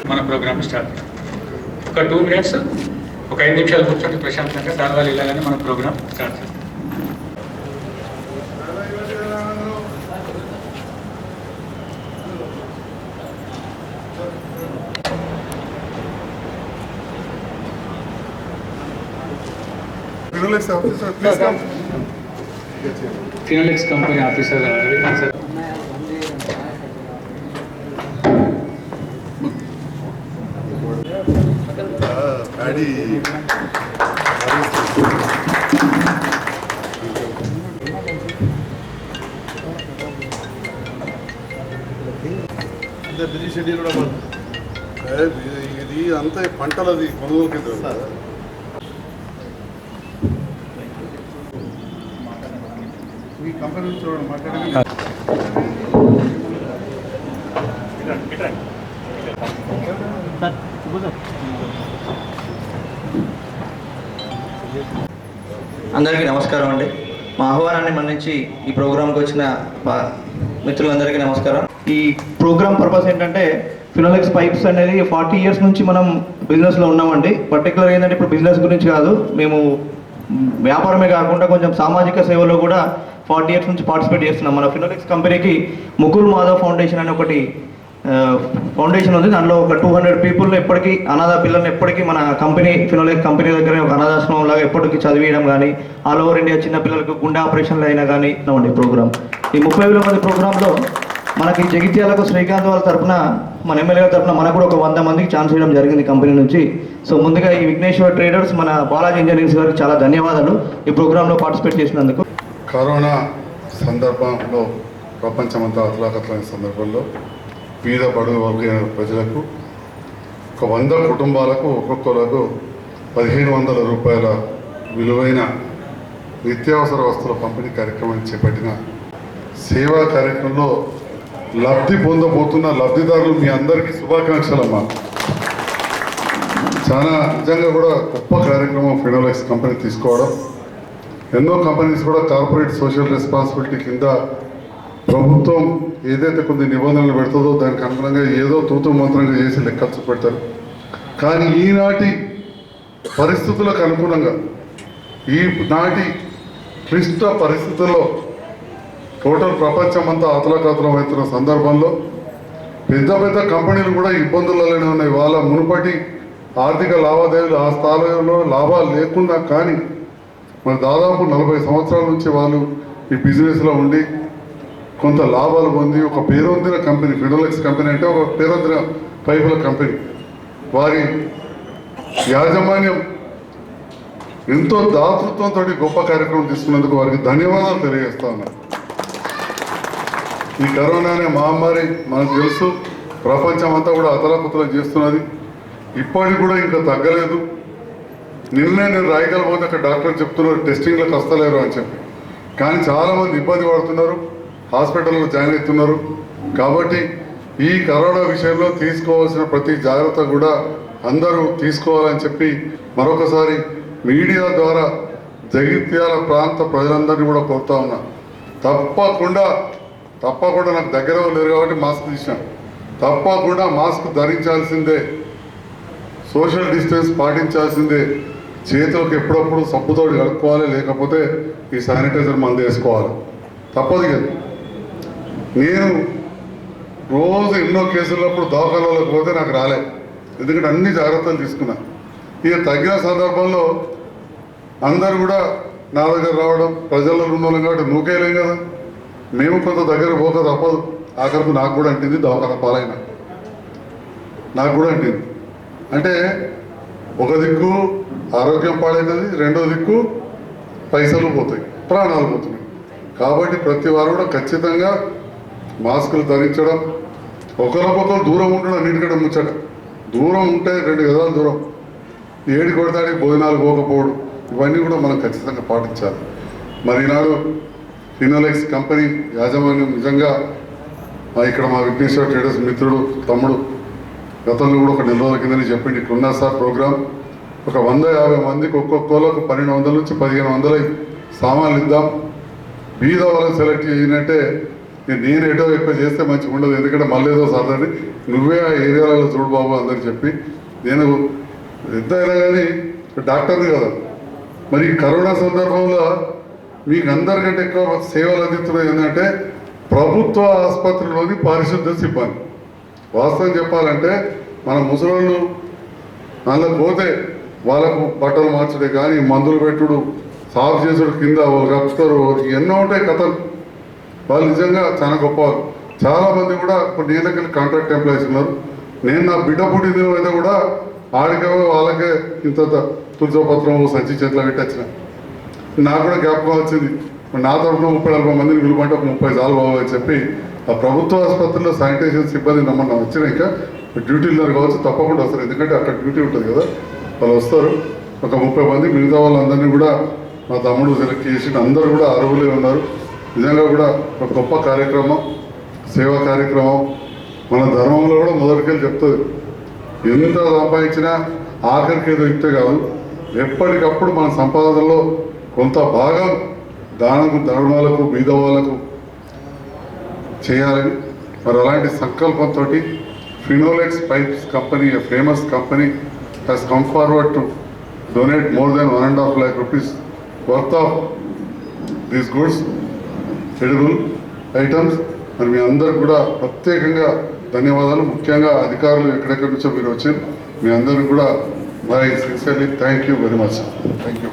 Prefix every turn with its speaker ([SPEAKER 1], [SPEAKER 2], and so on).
[SPEAKER 1] మన program start. ఒక 2 minutes, ఒక 5 నిమిషాలు కూర్చొని ప్రశాంతంగా సార్వాలు ఇలాగానే మన ప్రోగ్రామ్ స్టార్ట్ చేస్తాం. Finolex company officer Ravikant sir.
[SPEAKER 2] Busy schedule కూడా ఇది అంతా పంటలది కొనుగోలు కింద ఈ కంపెనీ చూడండి మాట్లాడండి.
[SPEAKER 3] అందరికీ నమస్కారం అండి. మా ఆహ్వానాన్ని మన్నించి ఈ ప్రోగ్రాంకి వచ్చిన మిత్రులందరికీ నమస్కారం. ఈ ప్రోగ్రామ్ పర్పస్ ఏంటంటే ఫినోలెక్స్ పైప్స్ అనేది 40 years నుంచి మనం బిజినెస్లో ఉన్నామండి. పర్టికులర్ ఏంటంటే ఇప్పుడు బిజినెస్ గురించి కాదు, మేము వ్యాపారమే కాకుండా కొంచెం సామాజిక సేవలో కూడా 40 years నుంచి పార్టిసిపేట్ చేస్తున్నాం. మన ఫినోలెక్స్ కంపెనీకి ముకుల్ మాధవ్ ఫౌండేషన్ అని ఒకటి ఫౌండేషన్ ఉంది. దాంట్లో ఒక 200 people ఎప్పటికీ అనాథ పిల్లల్ని ఎప్పటికీ మన కంపెనీ ఫినోలెక్స్ కంపెనీ దగ్గర ఒక అనాథాశ్రమం లాగా ఎప్పటికీ చదివేయడం కానీ, ఆల్ ఓవర్ ఇండియా చిన్న పిల్లలకు గుండె ఆపరేషన్లు అయినా కానీ ఉండే ప్రోగ్రామ్. ఈ 30,000 మంది ప్రోగ్రాంలో మనకి జగిత్యాలకు శ్రీకాంత్ వాళ్ళ తరఫున, మన ఎమ్మెల్యే తరఫున మనకు కూడా ఒక 100 మందికి ఛాన్స్ ఇవ్వడం జరిగింది కంపెనీ నుంచి. సో ముందుగా ఈ విఘ్నేశ్వర్ ట్రేడర్స్, మన బాలాజీ ఇంజనీరింగ్స్ గారికి చాలా ధన్యవాదాలు ఈ ప్రోగ్రాంలో పార్టిసిపేట్ చేసినందుకు.
[SPEAKER 2] కరోనా సందర్భంలో ప్రపంచమంతా అతలాకతలైన సందర్భంలో పేద బడుగు వర్గైన ప్రజలకు ఒక 100 కుటుంబాలకు ఒక్కొక్కలకు 1,500 రూపాయల విలువైన నిత్యావసర వస్తువుల పంపిణీ కార్యక్రమాన్ని చేపట్టిన సేవా కార్యక్రమంలో లబ్ధి పొందబోతున్న లబ్ధిదారులు మీ అందరికీ శుభాకాంక్షలమ్మా. చాలా నిజంగా కూడా గొప్ప కార్యక్రమం ఫినోలెక్స్ కంపెనీ తీసుకోవడం. ఎన్నో కంపెనీస్ కూడా కార్పొరేట్ సోషల్ రెస్పాన్సిబిలిటీ కింద ప్రభుత్వం ఏదైతే కొన్ని నిబంధనలు పెడుతుందో దానికి అనుగుణంగా ఏదో తూతు మంత్రంగా చేసి లెక్కలు చూపెడతారు. కానీ ఈనాటి పరిస్థితులకు అనుగుణంగా, ఈనాటి క్లిష్ట పరిస్థితుల్లో టోటల్ ప్రపంచమంతా అతలాకతలం అవుతున్న సందర్భంలో పెద్ద పెద్ద కంపెనీలు కూడా ఇబ్బందులలోనే ఉన్నాయి. వాళ్ళ మునుపటి ఆర్థిక లావాదేవీలు ఆ స్థాయిలో లాభాలు లేకుండా, కానీ మరి దాదాపు 40 సంవత్సరాల నుంచి వాళ్ళు ఈ బిజినెస్లో ఉండి కొంత లాభాలు పొంది ఒక పేరొందిన కంపెనీ ఫినోలెక్స్ కంపెనీ అంటే ఒక పేరొందిన పైపుల కంపెనీ, వారి యాజమాన్యం ఎంతో దాతృత్వంతో గొప్ప కార్యక్రమం తీసుకున్నందుకు వారికి ధన్యవాదాలు తెలియజేస్తా ఉన్నారు. ఈ కరోనా అనే మహమ్మారి మనకు తెలుసు, ప్రపంచం అంతా కూడా అతలాకుతలం చేస్తున్నది. ఇప్పటికి కూడా ఇంకా తగ్గలేదు. నిన్నే నేను రాయగలబోతే అక్కడ డాక్టర్ చెప్తున్నారు టెస్టింగ్లకు వస్తలేరు అని చెప్పి, కానీ చాలామంది ఇబ్బంది పడుతున్నారు, హాస్పిటల్లో జాయిన్ అవుతున్నారు. కాబట్టి ఈ కరోనా విషయంలో తీసుకోవాల్సిన ప్రతి జాగ్రత్త కూడా అందరూ తీసుకోవాలని చెప్పి మరొకసారి మీడియా ద్వారా జగిత్యాల ప్రాంత ప్రజలందరినీ కూడా కోరుతా ఉన్నా. తప్పకుండా నాకు దగ్గర లేరు కాబట్టి మాస్క్ తీసినాం. తప్పకుండా మాస్క్ ధరించాల్సిందే, సోషల్ డిస్టెన్స్ పాటించాల్సిందే, చేతులకు ఎప్పుడప్పుడు సబ్బుతో కలుపుకోవాలి, లేకపోతే ఈ శానిటైజర్ మందు వేసుకోవాలి, తప్పదు కదా. నేను రోజు ఎన్నో కేసులప్పుడు దవాఖానాలకు పోతే నాకు రాలే, ఎందుకంటే అన్ని జాగ్రత్తలు తీసుకున్నా. ఇక తగ్గిన సందర్భంలో అందరూ కూడా నా దగ్గర రావడం, ప్రజల్లో ఉన్న కాబట్టి నూకేయలేం కదా, మేము కొంత దగ్గర పోక తప్పదు. ఆఖరికి నాకు కూడా అంటింది, దవాఖాన పాలైన నాకు కూడా అంటింది. అంటే ఒక దిక్కు ఆరోగ్యం పాడవుతుంది, రెండో దిక్కు పైసలు పోతాయి, ప్రాణాలు పోతున్నాయి. కాబట్టి ప్రతి వారు కూడా ఖచ్చితంగా మాస్కులు ధరించడం, ఒకరికొకరు దూరం ఉండడం, అన్నిటికంటే ముచ్చట దూరం ఉంటే 2 గజాల దూరం, ఏడి కొడతాడి భోజనాలు పోకపోవడం, ఇవన్నీ కూడా మనం ఖచ్చితంగా పాటించాలి. మరి ఈనాడు ఫినోలెక్స్ కంపెనీ యాజమాన్యం నిజంగా ఇక్కడ మా విఘ్నేశ్వర ట్రేడర్స్ మిత్రుడు తమ్ముడు గతంలో కూడా ఒక 4 రోజుల కిందని చెప్పింది, ఇట్లున్నా సార్ ప్రోగ్రామ్ ఒక 150 మందికి ఒక్కొక్కరికి 1200 నుంచి 1500 సామాన్లు ఇద్దాం, బీద వాళ్ళని సెలెక్ట్ చేసినట్టే నేను ఏటో ఎక్కువ చేస్తే మంచిగా ఉండదు, ఎందుకంటే మళ్ళీ ఏదో సర్దని నువ్వే ఆ ఏరియాలలో చూడు బాబు అందరు చెప్పి, నేను ఎంతైనా కానీ డాక్టర్ని కదా. మరి ఈ కరోనా సందర్భంలో మీకు అందరికంటే ఎక్కువ సేవలు అందిస్తున్నది ఏంటంటే ప్రభుత్వ ఆసుపత్రిలోని పారిశుద్ధ సిబ్బంది. వాస్తవం చెప్పాలంటే మన ముసలోళ్ళు అందులో పోతే వాళ్ళకు బట్టలు మార్చడే కానీ మందులు పెట్టుడు, సాఫ్ చేసుడు, కింద వాళ్ళు కప్పుతారు, ఎన్నో ఉంటాయి కథలు. వాళ్ళు నిజంగా చాలా గొప్పవాళ్ళు. చాలామంది కూడా కొన్ని ఏళ్ళకి కాంట్రాక్ట్ ఎంప్లాయీస్ ఉన్నారు. నేను నా బిడ్డ పుట్టిన మీద కూడా ఆడికే వాళ్ళకే ఇంత తులసపత్రం సంచి చేతిలో పెట్టొచ్చిన. నాకు కూడా జ్ఞాపకం వచ్చింది, నా తరఫున 30-40 మందిని విలువంటే ఒక 30 సార్లు బాబు అని చెప్పి ఆ ప్రభుత్వ ఆసుపత్రిలో శానిటేషన్ సిబ్బంది నమ్మన్నా వచ్చినాక డ్యూటీలు కావచ్చు, తప్పకుండా వస్తారు, ఎందుకంటే అక్కడ డ్యూటీ ఉంటుంది కదా, వాళ్ళు వస్తారు. ఒక 30 మంది, మిగతా వాళ్ళందరినీ కూడా మా తమ్ముడు సెలెక్ట్ చేసి అందరూ కూడా అర్హులే ఉన్నారు. నిజంగా కూడా ఒక గొప్ప కార్యక్రమం, సేవా కార్యక్రమం. మన ధర్మంలో కూడా మొదటికెళ్ళి చెప్తుంది, ఎంత సంపాదించినా ఆఖరికి ఏదో ఇస్తే కాదు, ఎప్పటికప్పుడు మన సంపాదనలో కొంత భాగం దానకు, ధర్మాలకు, బీద వాళ్ళకు చేయాలని. మరి అలాంటి సంకల్పంతో Finolex pipes company, a famous company, has come forward to donate more than 1.5 lakh rupees worth of these goods, edible items. మరి మీ అందరికి కూడా ప్రత్యేకంగా ధన్యవాదాలు. ముఖ్యంగా అధికారులు ఎక్కడెక్కడి నుంచో మీరు వచ్చారు, మీ అందరికి కూడా my sincerely thank you very much. Thank you.